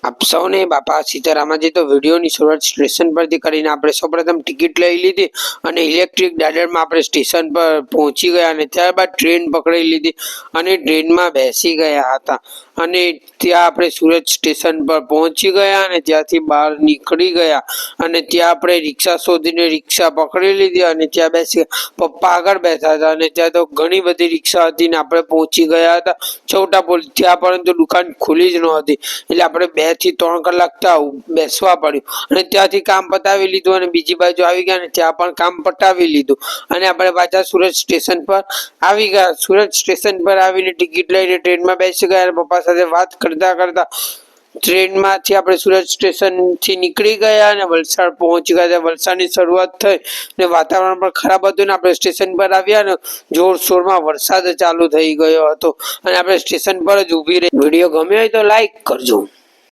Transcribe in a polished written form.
આપ સૌને બાપા સીતારામજી તો વિડીયોની શરૂઆત સ્ટેશન પરથી કરીને આપણે સૌપ્રથમ ટિકિટ લઈ લીધી અને ઇલેક્ટ્રિક દાદરમાં આપણે સ્ટેશન પર પહોંચી ગયા અને ત્યારબાદ ટ્રેન પકડી લીધી અને ટ્રેનમાં બેસી ગયા હતા અને ત્યાં આપણે સુરત સ્ટેશન પર પહોંચી ગયા અને ત્યાંથી બહાર નીકળી ગયા અને ત્યાં આપણે રિક્ષા શોધીને રિક્ષા પકડી લીધી અને ત્યાં બેસી પપ્પા આગળ બેઠા હતા અને ત્યાં તો ઘણી બધી રિક્ષા હતી ને આપણે પહોંચી ગયા હતા છોટા પુલ ત્યાં, પરંતુ દુકાન ખુલ્લી જ નહોતી એટલે આપણે 2 થી 3 કલાક ત્યાં બેસવા પડ્યું અને ત્યાંથી કામ પતાવી લીધું અને બીજી બાજુ આવી ગયા અને ત્યાં પણ કામ પતાવી લીધું અને આપણે પાછા સુરત સ્ટેશન પર આવી ગયા। સુરત સ્ટેશન પર આવીને ટિકિટ લઈને ટ્રેનમાં બેસી ગયા અને પપ્પા સાથે વાત કરતા કરતા ટ્રેનમાંથી આપણે સુરત સ્ટેશનથી નીકળી ગયા અને વલસાડ પહોંચી ગયા। વલસાડની શરૂઆત થઈ અને વાતાવરણ પણ ખરાબ હતું ને આપણે સ્ટેશન પર આવ્યા અને જોરશોરમાં વરસાદ ચાલુ થઈ ગયો હતો અને આપણે સ્ટેશન પર જ ઊભી રહી। વિડીયો ગમ્યો હોય તો લાઈક કરજો।